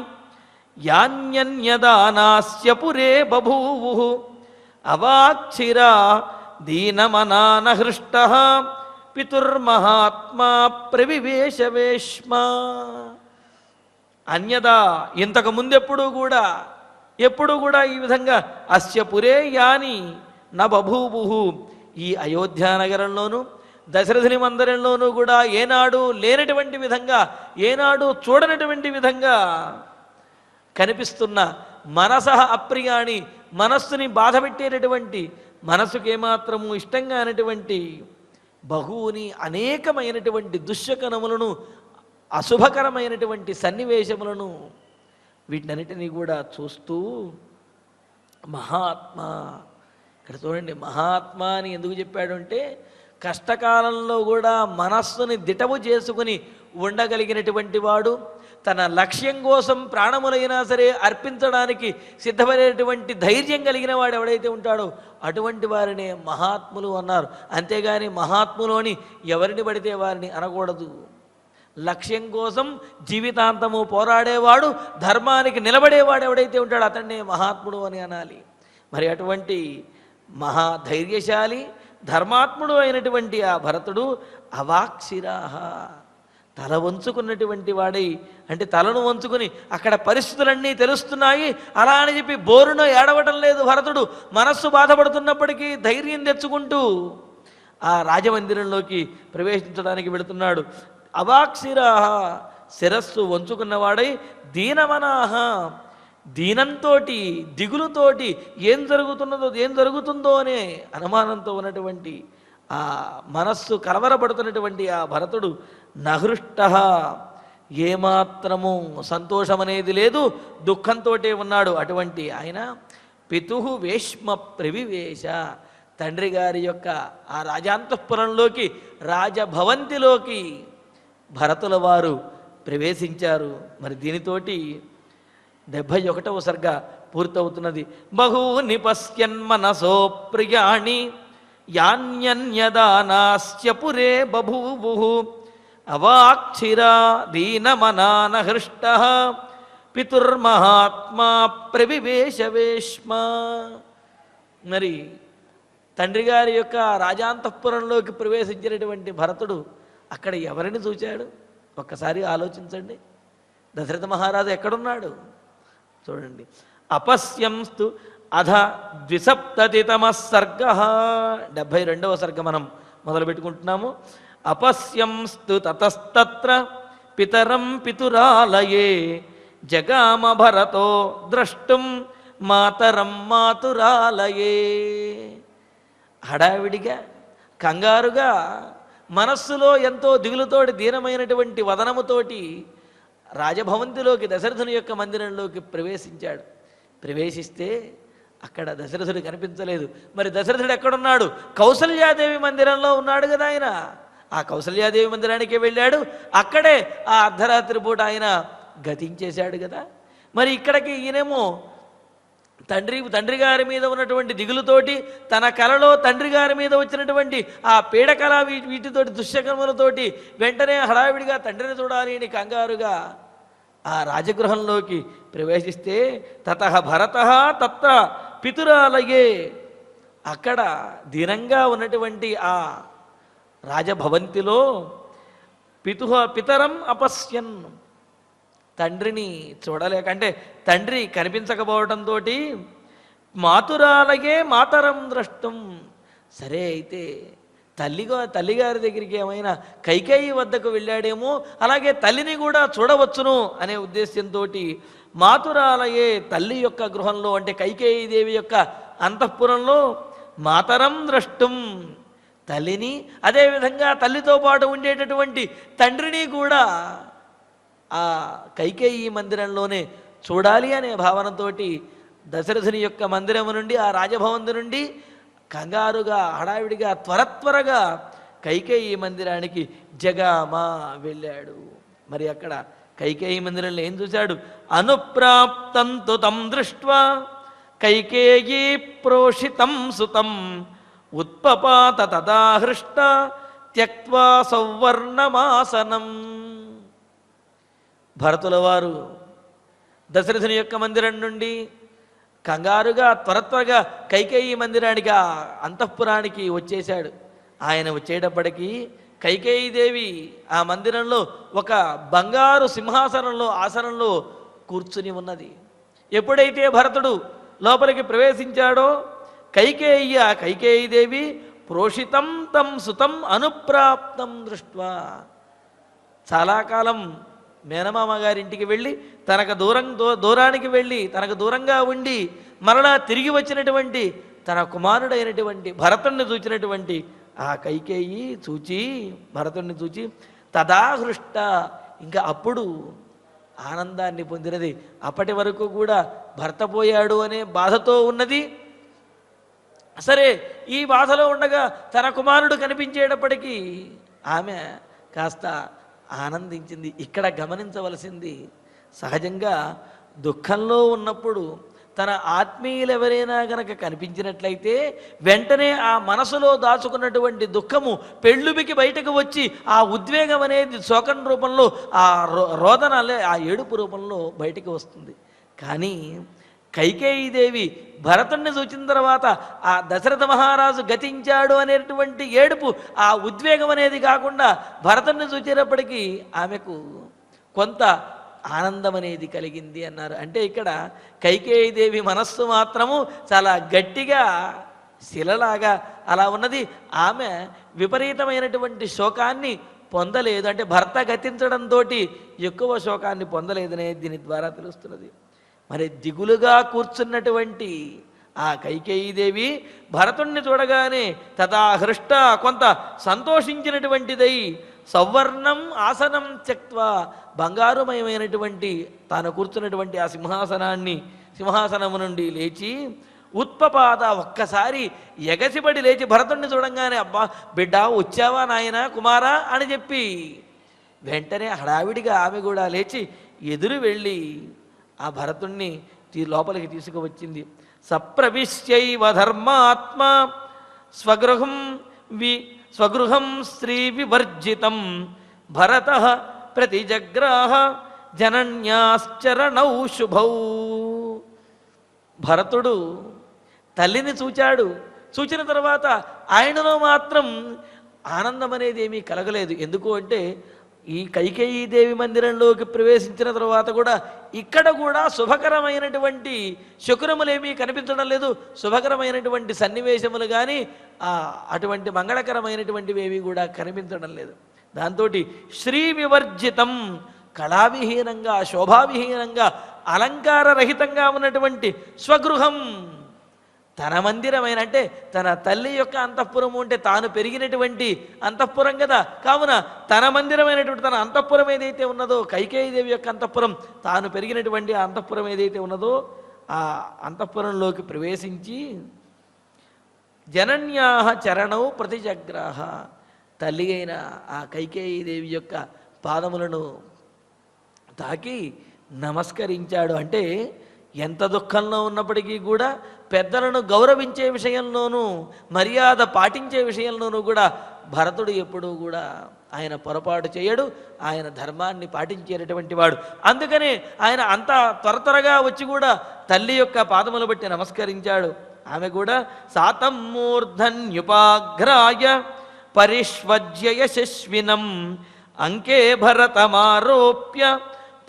యాన్యన్యదానాస్య పురే బభూవు అవాక్షిరా దీనమనానహృష్టః పితుర్మహాత్మా ప్రవివేశవేష్మ. అన్యదా ఇంతకు ముందెప్పుడు కూడా ఈ విధంగా అస్య పురే యాని న బభూవుహు, ఈ అయోధ్యానగరంలోనూ దశరథుని మందిరంలోనూ కూడా ఏనాడు లేనటువంటి విధంగా, ఏనాడు చూడనటువంటి విధంగా కనిపిస్తున్న మనసః అప్రియాణి, మనస్సుని బాధపెట్టేటటువంటి, మనసుకు ఏమాత్రము ఇష్టంగా అనేటువంటి బహువుని అనేకమైనటువంటి దుశ్శకనములను, అశుభకరమైనటువంటి సన్నివేశములను, వీటినన్నిటినీ కూడా చూస్తూ మహాత్మా, ఇక్కడ చూడండి మహాత్మా అని ఎందుకు చెప్పాడు అంటే, కష్టకాలంలో కూడా మనస్సుని దిటవు చేసుకుని ఉండగలిగినటువంటి వాడు, తన లక్ష్యం కోసం ప్రాణములైనా సరే అర్పించడానికి సిద్ధపడేటువంటి ధైర్యం కలిగిన వాడు ఎవడైతే ఉంటాడో అటువంటి వారినే మహాత్ములు అన్నారు. అంతేగాని మహాత్ములు అని ఎవరిని పడితే వారిని అనకూడదు. లక్ష్యం కోసం జీవితాంతము పోరాడేవాడు, ధర్మానికి నిలబడేవాడు ఎవడైతే ఉంటాడో అతన్నే మహాత్ముడు అని అనాలి. మరి అటువంటి మహాధైర్యశాలి ధర్మాత్ముడు అయినటువంటి ఆ భరతుడు అవాక్షిరాహ, తల వంచుకున్నటువంటి వాడై, అంటే తలను వంచుకుని అక్కడ పరిస్థితులన్నీ తెలుస్తున్నాయి అలా అని చెప్పి బోరున ఏడవటం లేదు భరతుడు. మనస్సు బాధపడుతున్నప్పటికీ ధైర్యం తెచ్చుకుంటూ ఆ రాజమందిరంలోకి ప్రవేశించడానికి వెళుతున్నాడు. అవాక్షిరాహ, శిరస్సు వంచుకున్నవాడై, దీనమనాహ, దీనంతో దిగులుతోటి ఏం జరుగుతుందో అనే అనుమానంతో ఉన్నటువంటి ఆ మనస్సు కలవరపడుతున్నటువంటి ఆ భరతుడు నహృష్ట, ఏమాత్రము సంతోషం అనేది లేదు, దుఃఖంతో ఉన్నాడు. అటువంటి ఆయన పితుః వేష్మ ప్రవివేశ, తండ్రి గారి యొక్క ఆ రాజాంతఃపురంలోకి, రాజభవంతిలోకి భరతుల వారు ప్రవేశించారు. మరి దీనితోటి 71వ సర్గ పూర్తవుతున్నది. బహూని పశ్యన్మనసో ప్రియాణి యాన్యన్యదానాస్య పురే బభూవుః అవాక్షిరా దీనమనానహృష్టః పితుర్మహాత్మా ప్రవివేశవేష్మ. మరి తండ్రి గారి యొక్క రాజాంతఃపురంలోకి ప్రవేశించినటువంటి భరతుడు అక్కడ ఎవరిని చూచాడు? ఒక్కసారి ఆలోచించండి. దశరథ మహారాజు ఎక్కడున్నాడు చూడండి. అపశ్యంస్తు అధ 270తమ సర్గ, 72వ సర్గ మనం మొదలు పెట్టుకుంటున్నాము. అపశ్యంస్తు తతస్తత్ర పితరం పితురాలయే జగామ భరతో ద్రష్టుం మాతరం మాతురాలయే. హడావిడిగా, కంగారుగా, మనస్సులో ఎంతో దిగులుతోటి, దీనమైనటువంటి వదనముతోటి రాజభవంతిలోకి, దశరథుని యొక్క మందిరంలోకి ప్రవేశించాడు. ప్రవేశిస్తే అక్కడ దశరథుడు కనిపించలేదు. మరి దశరథుడు ఎక్కడున్నాడు? కౌసల్యాదేవి మందిరంలో ఉన్నాడు కదా ఆయన. ఆ కౌసల్యాదేవి మందిరానికే వెళ్ళాడు. అక్కడే ఆ అర్ధరాత్రి పూట ఆయన గతించేశాడు కదా. మరి ఇక్కడికి ఈయనేమో తండ్రి గారి మీద ఉన్నటువంటి దిగులుతోటి, తన కలలో తండ్రి గారి మీద వచ్చినటువంటి ఆ పీడకల వీటితోటి, దుశ్శకములతోటి వెంటనే హడావిడిగా తండ్రిని చూడాలి అని కంగారుగా ఆ రాజగృహంలోకి ప్రవేశిస్తే తతః భరతః తత్ర పితురాలయే, అక్కడ దీనంగా ఉన్నటువంటి ఆ రాజభవంతిలో పితరం అపశ్యన్, తండ్రిని చూడలేక, అంటే తండ్రి కనిపించకపోవడంతో మాతురాలయే మాతరం ద్రష్టం. సరే అయితే తల్లిగారి దగ్గరికి ఏమైనా కైకేయి వద్దకు వెళ్ళాడేమో, అలాగే తల్లిని కూడా చూడవచ్చును అనే ఉద్దేశంతో మాతురాలయే, తల్లి యొక్క గృహంలో, అంటే కైకేయి దేవి యొక్క అంతఃపురంలో మాతరం ద్రష్టం, తల్లిని, అదేవిధంగా తల్లితో పాటు ఉండేటటువంటి తండ్రిని కూడా ఆ కైకేయి మందిరంలోనే చూడాలి అనే భావనతోటి దశరథుని యొక్క మందిరము నుండి, ఆ రాజభవన్ నుండి కంగారుగా, హడావిడిగా, త్వరగా కైకేయి మందిరానికి జగామా వెళ్ళాడు. మరి అక్కడ కైకేయి మందిరంలో ఏం చూశాడు? అనుప్రాప్తంతు తం దృష్ట్వా కైకేయీ ప్రోషితం సుతం ఉత్పపాత తదాహృష్ట త్యక్త్వా సౌవర్ణమాసనం. భరతుల వారు దశరథుని యొక్క మందిరం నుండి కంగారుగా, త్వరగా కైకేయి మందిరానికి, ఆ అంతఃపురానికి వచ్చేశాడు. ఆయన వచ్చేటప్పటికీ కైకేయీదేవి ఆ మందిరంలో ఒక బంగారు సింహాసనంలో ఆసనంలో కూర్చుని ఉన్నది. ఎప్పుడైతే భరతుడు లోపలికి ప్రవేశించాడో కైకేయీదేవి ప్రోషితం తం సుతం అనుప్రాప్తం దృష్ట్వా, చాలా కాలం మేనమామ గారింటికి వెళ్ళి దూరానికి వెళ్ళి తనకు దూరంగా ఉండి మరలా తిరిగి వచ్చినటువంటి తన కుమారుడైనటువంటి భరతుణ్ణి చూచినటువంటి ఆ కైకేయి భరతుణ్ణి చూచి తదాహృష్ట, ఇంకా అప్పుడు ఆనందాన్ని పొందినది. అప్పటి వరకు కూడా భర్త పోయాడు అనే బాధతో ఉన్నది. సరే, ఈ బాధలో ఉండగా తన కుమారుడు కనిపించేటప్పటికీ ఆమె కాస్త ఆనందించింది. ఇక్కడ గమనించవలసింది, సహజంగా దుఃఖంలో ఉన్నప్పుడు తన ఆత్మీయులు ఎవరైనా గనక కనిపించినట్లయితే వెంటనే ఆ మనసులో దాచుకున్నటువంటి దుఃఖము పెళ్ళుబికి బయటకు వచ్చి ఆ ఉద్వేగం అనేది శోకం రూపంలో, ఆ రోదన ఆ ఏడుపు రూపంలో బయటికి వస్తుంది. కానీ కైకేయీదేవి భరతుణ్ణి చూచిన తర్వాత ఆ దశరథ మహారాజు గతించాడు అనేటువంటి ఏడుపు, ఆ ఉద్వేగం అనేది కాకుండా భరతుణ్ణి చూచేటప్పటికీ ఆమెకు కొంత ఆనందం అనేది కలిగింది అన్నారు. అంటే ఇక్కడ కైకేయీదేవి మనస్సు మాత్రము చాలా గట్టిగా శిలలాగా అలా ఉన్నది. ఆమె విపరీతమైనటువంటి శోకాన్ని పొందలేదు. అంటే భర్త గతించడంతో ఎక్కువ శోకాన్ని పొందలేదనేది దీని ద్వారా తెలుస్తున్నది. మరి దిగులుగా కూర్చున్నటువంటి ఆ కైకేయీదేవి భరతుణ్ణి చూడగానే తదాహృష్ట, కొంత సంతోషించినటువంటిదై సవర్ణం ఆసనం త్యక్త్వా, బంగారుమయమైనటువంటి తాను కూర్చున్నటువంటి ఆ సింహాసనము నుండి లేచి ఉత్పపాద, ఒక్కసారి ఎగసిపడి లేచి భరతుణ్ణి చూడంగానే, అబ్బా బిడ్డ వచ్చావా నాయనా కుమారా అని చెప్పి వెంటనే హడావిడిగా ఆమె కూడా లేచి ఎదురు వెళ్ళి ఆ భరతుణ్ణి లోపలికి తీసుకువచ్చింది. సప్రవిశ్యైవ ధర్మాత్మ స్వగృహం స్త్రీ వివర్జితం భరతః ప్రతిజగ్రాహ జనన్యాశ్చరణౌ శుభౌ. భరతుడు తల్లిని చూచిన తర్వాత ఆయనలో మాత్రం ఆనందం అనేది ఏమీ కలగలేదు. ఎందుకు అంటే ఈ కైకేయీదేవి మందిరంలోకి ప్రవేశించిన తర్వాత కూడా ఇక్కడ కూడా శుభకరమైనటువంటి శకునములేమీ కనిపించడం లేదు. శుభకరమైనటువంటి సన్నివేశములు కానీ అటువంటి మంగళకరమైనటువంటివి ఏవి కూడా కనిపించడం లేదు. దాంతో శ్రీ వివర్జితం, కళావిహీనంగా శోభావిహీనంగా అలంకారరహితంగా ఉన్నటువంటి స్వగృహం, తన మందిరమైన, అంటే తన తల్లి యొక్క అంతఃపురము, అంటే తాను పెరిగినటువంటి అంతఃపురం కదా, కావున తన మందిరమైనటువంటి తన అంతఃపురం ఏదైతే ఉన్నదో, కైకేయీదేవి యొక్క అంతఃపురం, తాను పెరిగినటువంటి ఆ అంతఃపురం ఏదైతే ఉన్నదో ఆ అంతఃపురంలోకి ప్రవేశించి జనన్యాహ చరణౌ ప్రతిజగ్రాహ, తల్లి అయిన ఆ కైకేయీదేవి యొక్క పాదములను తాకి నమస్కరించాడు. అంటే ఎంత దుఃఖంలో ఉన్నప్పటికీ కూడా పెద్దలను గౌరవించే విషయంలోనూ మర్యాద పాటించే విషయంలోనూ కూడా భరతుడు ఎప్పుడూ కూడా ఆయన పొరపాటు చేయడు. ఆయన ధర్మాన్ని పాటించేటటువంటి వాడు. అందుకనే ఆయన అంత త్వరగా వచ్చి కూడా తల్లి యొక్క పాదములు బట్టి నమస్కరించాడు. ఆమె కూడా సాతం మూర్ధన్యుపాఘ్రాయ పరిష్వజ్య యశస్వినం అంకే భరతమారోప్య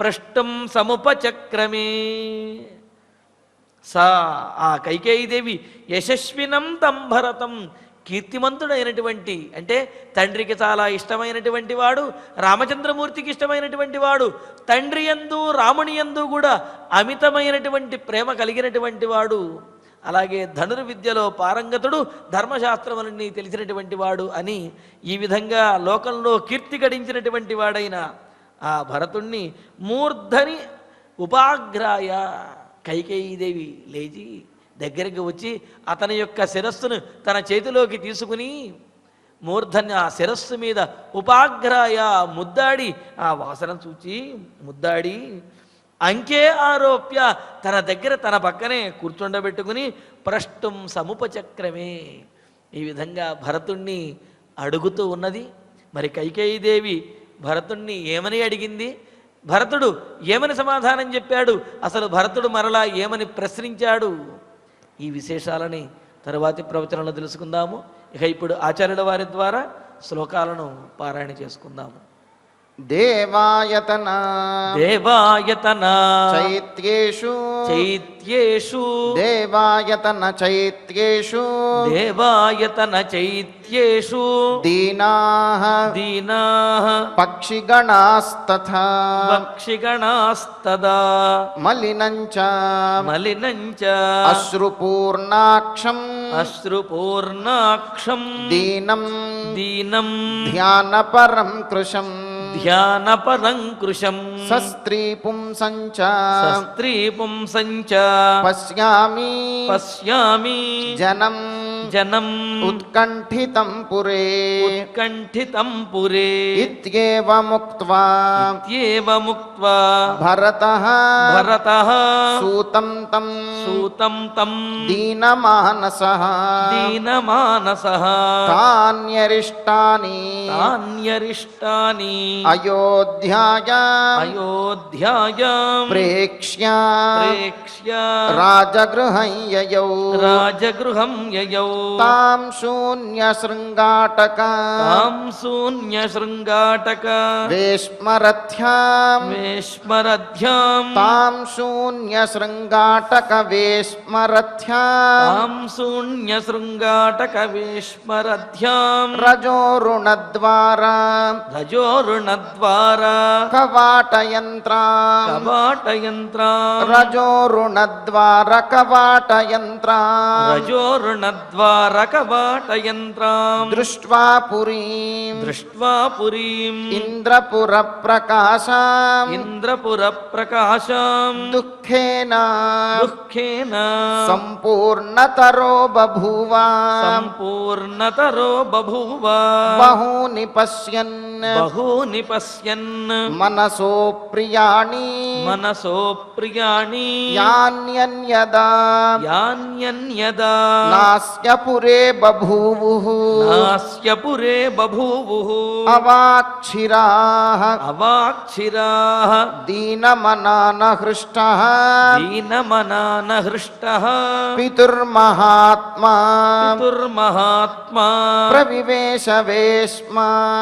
పృష్టం సముపచక్రమే. ఆ కైకేయీదేవి యశస్వినం తం భరతం, కీర్తిమంతుడైనటువంటి, అంటే తండ్రికి చాలా ఇష్టమైనటువంటి వాడు, రామచంద్రమూర్తికి ఇష్టమైనటువంటి వాడు, తండ్రి యందు రాముని యందు కూడా అమితమైనటువంటి ప్రేమ కలిగినటువంటి వాడు, అలాగే ధనుర్విద్యలో పారంగతుడు, ధర్మశాస్త్రములన్నీ తెలిసినటువంటి వాడు అని ఈ విధంగా లోకంలో కీర్తి గడించినటువంటి వాడైన ఆ భరతుణ్ణి మూర్ధని ఉపాగ్రాయ, కైకేయీదేవి లేచి దగ్గరికి వచ్చి అతని యొక్క శిరస్సును తన చేతిలోకి తీసుకుని మూర్ధన్య ఆ శిరస్సు మీద ఉపాగ్రాయ ముద్దాడి, ఆ వాసన చూచి ముద్దాడి అంకే ఆరోప్య, తన దగ్గర తన పక్కనే కూర్చుండబెట్టుకుని ప్రష్టం సముపచక్రమే, ఈ విధంగా భరతుణ్ణి అడుగుతూ ఉన్నది. మరి కైకేయీదేవి భరతుణ్ణి ఏమని అడిగింది, భరతుడు ఏమని సమాధానం చెప్పాడు, అసలు భరతుడు మరలా ఏమని ప్రశ్నించాడు, ఈ విశేషాలని తరువాతి ప్రవచనంలో తెలుసుకుందాము. ఇక ఇప్పుడు ఆచార్యుల వారి ద్వారా శ్లోకాలను పారాయణ చేసుకుందాము. దేవాయతన దేవాయతన చైత్యేషు చైత్యేషు దేవాయతన చైత్యేషు దేవాయతన చైత్యేషు దీనాః దీనాః పక్షిగణాస్తథా పక్షిగణాస్తదా మలినంచ మలినంచ అశ్రుపూర్ణాక్షం అశ్రుపూర్ణాక్షం దీనం దీనం ధ్యానపరం కృశం ధ్యానపరంకృశం సస్త్రీ పుంసంచ సస్త్రీ పుంసంచ పశ్యామి పశ్యామి జనం జనం ఉత్కంఠితం పురే ఉత్కంఠితం పురే ఇత్యేవముక్త్వా ఇత్యేవముక్త్వా భరతః భరతః సూతం తం సూతం తం దీనమానసః దీనమానసః తాన్యరిష్టాని తాన్యరిష్టాని అయోధ్యాయాం అయోధ్యాయాం ప్రేక్ష్య ప్రేక్ష్య రాజగృహం యయౌ రాజగృహం యయౌ తాం శూన్యశృంగాటక తాం శూన్యశృంగాటక వేష్మరథ్యాం వేష్మరథ్యాం తాం శూన్యశృంగాటక వేష్మరథ్యాం తాం శూన్యశృంగాటక వేష్మరథ్యాం రజోరుణద్వారా రజోరుణద్వారా కవాటయంత్రా కవాటయంత్రా రజోరుణద్వార కవాటయంత్రా రజోరుణద్వార కవాటయంత్రాం దృష్ట్వా పురీం దృష్ట్వా పురీం ఇంద్రపుర ప్రకాశాం ఇంద్రపుర ప్రకాశాం దుఃఖేన దుఃఖేన సంపూర్ణతరో బభూవ సంపూర్ణతరో బభూవ బహూని పశ్యన్ బహూని పశ్యన్ మనసో ప్రియాణి మనసో ప్రియాణి యాన్యన్యదా యాన్యన్యదా నాస్య పురే బభూవుః నాస్య పురే బభూవుః అవాక్షిరాః అవాక్షిరాః దీనమనాన హృష్టః దీనమనాన హృష్టః పితుర్మహాత్మా పితుర్మహాత్మా ప్రవివేశ వేష్మ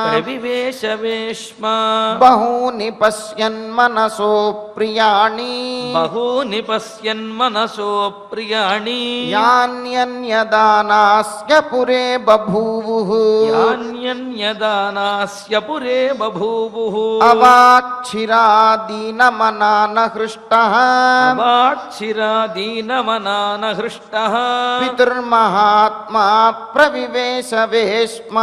ప్రవివేశ వేష్మ బహూని పశ్యన్ మనసో ప్రియాణి బహూని పశ్యన్ మనసో ప్రియాణి యాన్యన్యదా నాస్య పురే బభూవుః యాన్యన్యదా నాస్య పురే బభూవుః అవాక్షిరా దీనమనాన హృష్టః అవాక్షిరా దీనమనాన హృష్టః పితుర్మహాత్మా ప్రవివేశ వేష్మ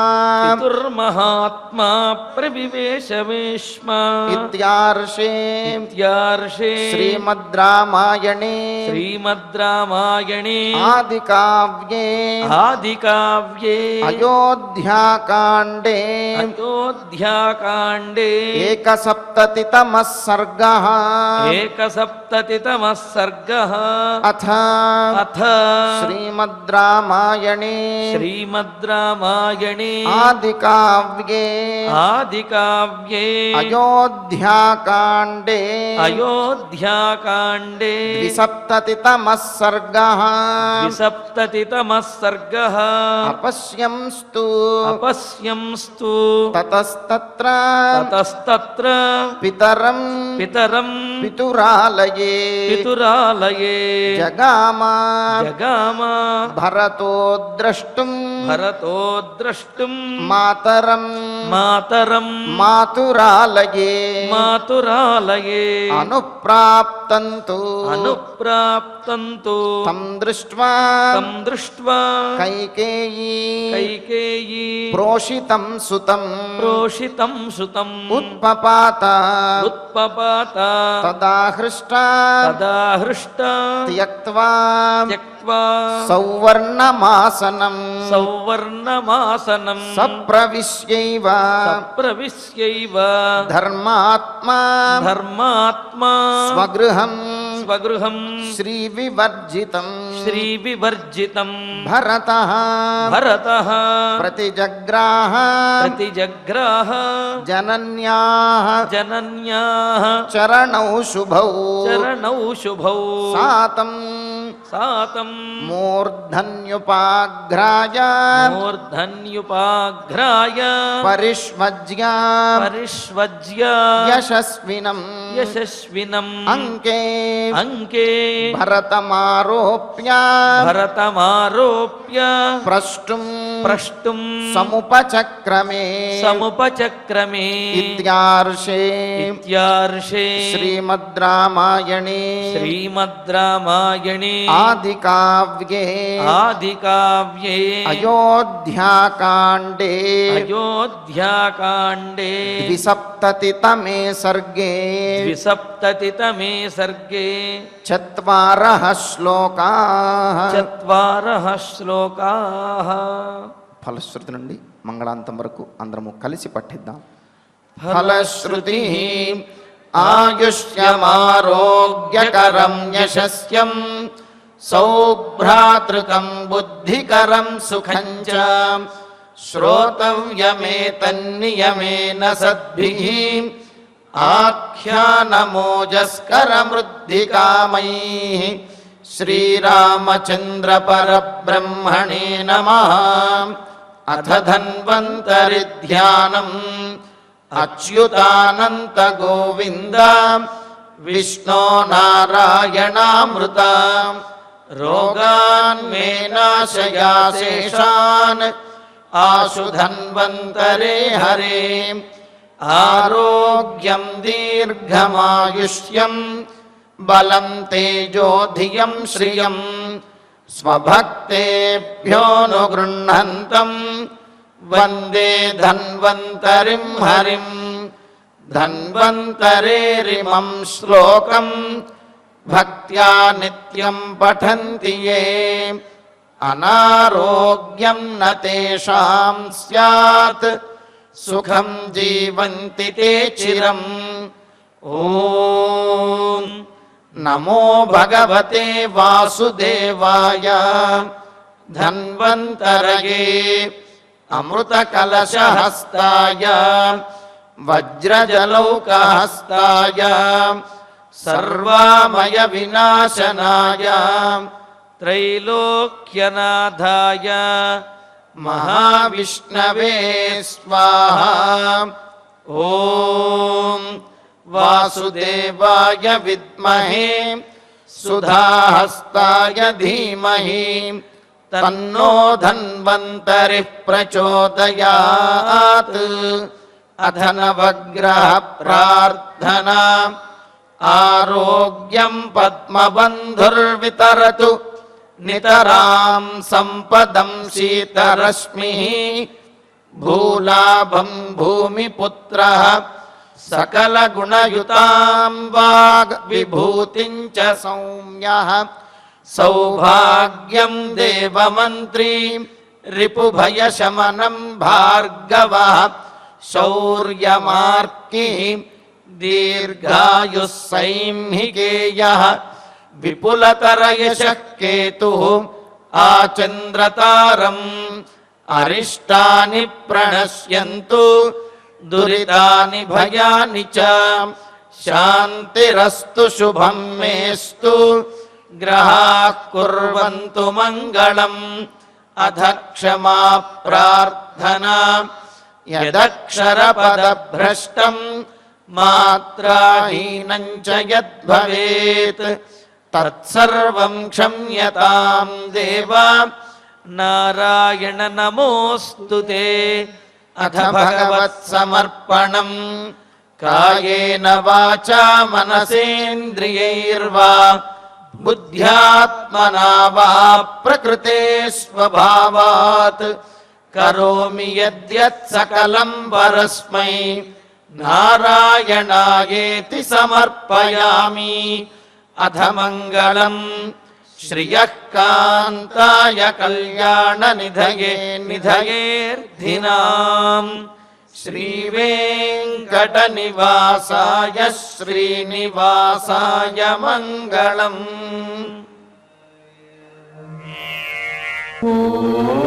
పితుర్మహాత్మా ప్రవివేశ వేష్మ ఇత్యార్షే ఇత్యార్షే శ్రీమద్ రామాయణే శ్రీమద్ రామాయణే ఆదికావ్యే ఆదికావ్యే అయోధ్యాకాండే అయోధ్యాకాండే ఏకసప్తతితమః సర్గః ఏకసప్తతితమః సర్గః అథ అథ శ్రీమద్ రామాయణే శ్రీమద్ రామాయణే ఆదికావ్యే ఆదికావ్యే అయోధ్యాకాండే అయోధ్యాకాండే ద్విసప్తతితమః సర్గః ద్విసప్తతితమః సర్గః అపశ్యంస్తు అపశ్యంస్తు తతస్తత్ర తతస్తత్ర పితరం పితరం పితురాలయే పితురాలయే జగామ జగామ భరతో ద్రష్టుం భరతో ద్రష్టుం మాతరం మాతరం మాతురాలయే మాతురాలయే అనుప్రాప్తంతు అనుప్రాప్తంతు తం దృష్ట్వా తం దృష్ట్వా కైకేయీ కైకేయీ ప్రోషితం సుతం ప్రోషితం సుతం ఉత్పపాత ఉత్పపాత తదా హృష్టా తదా హృష్ట త్యక్త్వా త్యక్త్వా సౌవర్ణమాసనం సౌవర్ణమాసనం సప్రవిశ్యైవ సప్రవిశ్యైవ ధర్మాత్మా ధర్మాత్మా స్వగృహం స్వగృహం శ్రీవివర్జితం శ్రీవివర్జితం భరతః భరతః ప్రతిజగ్రాహ జనన్యాః జనన్యాః చరణౌ శుభౌ చరణౌ శుభౌ సాతం మూర్ధన్యుపాఘ్రాయ పరిష్వజ్య యశస్వినం అంకే భరతమారోప్య ప్రష్టుం సముపచక్రమే ఇత్యార్షే శ్రీమద్ రామాయణే ఆదికావ్యే అయోధ్యాకాండే ద్విసప్తతితమే సర్గే చత్వారః శ్లోకాః ఫలశ్రుతి నుండి మంగళాంతం వరకు అందరము కలిసి పఠిద్దాం. ఫలశ్రుతి ఆయుష్యమారోగ్యకరం యశస్యం సౌభ్రాతృకం బుద్ధికరం సుఖం చ శ్రోతవ్యమేతన్నియమేన సద్భిః ఆఖ్యానమోజస్కరమృద్ధికామైః శ్రీరామచంద్ర పరబ్రహ్మణే నమః. అథ ధన్వంతరి ధ్యానం అచ్యుతానంత గోవింద విష్ణో నారాయణామృత రోగాన్ మే నాశయాశేషాన్ ఆశు ధన్వంతరే హరే. ఆరోగ్యం దీర్ఘమాయుష్యం బలం తేజోధియం శ్రియం స్వభక్తేభ్యోనుగృహంతం వందే ధన్వంతరిం హరిం. ధన్వంతరేరిమం శ్లోకం భక్త్యా నిత్యం పఠంతి యే అనారోగ్యం న తేషాం స్యాత్ సుఖం జీవంతి తే చిరం. ఓం నమో భగవతే వాసుదేవాయ. ధన్వంతరయే అమృతకలశహస్తాయ వజ్రజలౌకహస్తాయ సర్వామయ వినాశనాయ త్రైలోక్యనాథాయ మహావిష్ణవే స్వాహా. ఓం వాసుదేవాయ విద్మహే సుధాహస్తాయ ధీమహి తన్నో ధన్వంతరి ప్రచోదయాత్. అథ నవగ్రహ ప్రార్థనా ఆరోగ్యం పద్మబంధుర్వితరతు నితరాం సంపదం శీతరశ్మిః భూలాభం భూమిపుత్రః సకలగుణయుతాం వాగ్ విభూతిం చ సౌమ్యః సౌభాగ్యం దేవమంత్రీ రిపుభయశమనం భార్గవః శౌర్యమార్కి దీర్ఘాయుః సైంహికేయః విపులతరయశః కేతుః ఆచంద్రతారం అరిష్టాని ప్రణశ్యంతు దురితాని భయాని చ శాంతిరస్తు శుభం మేస్తు గ్రహాః కుర్వంతు మంగళం. అథ క్షమా ప్రార్థనా యదక్షరపదభ్రష్టం మాత్రాహీనం చ యద్భవేత్ తత్సర్వం క్షమ్యతాం దేవ నారాయణ నమోస్తుతే. అథ భగవత్సమర్పణం కాయేన వాచా మనసేంద్రియైర్వా బుద్ధ్యాత్మనా వా ప్రకృతే స్వభావాత్ కరోమి యద్యత్ సకలం పరస్మై నారాయణాయేతి సమర్పయామి. అథ మంగళం శ్రియః కాంతాయ కళ్యాణ నిధయేర్ధినాం శ్రీవేంకటనివాసాయ శ్రీనివాసాయ మంగళం. ఓం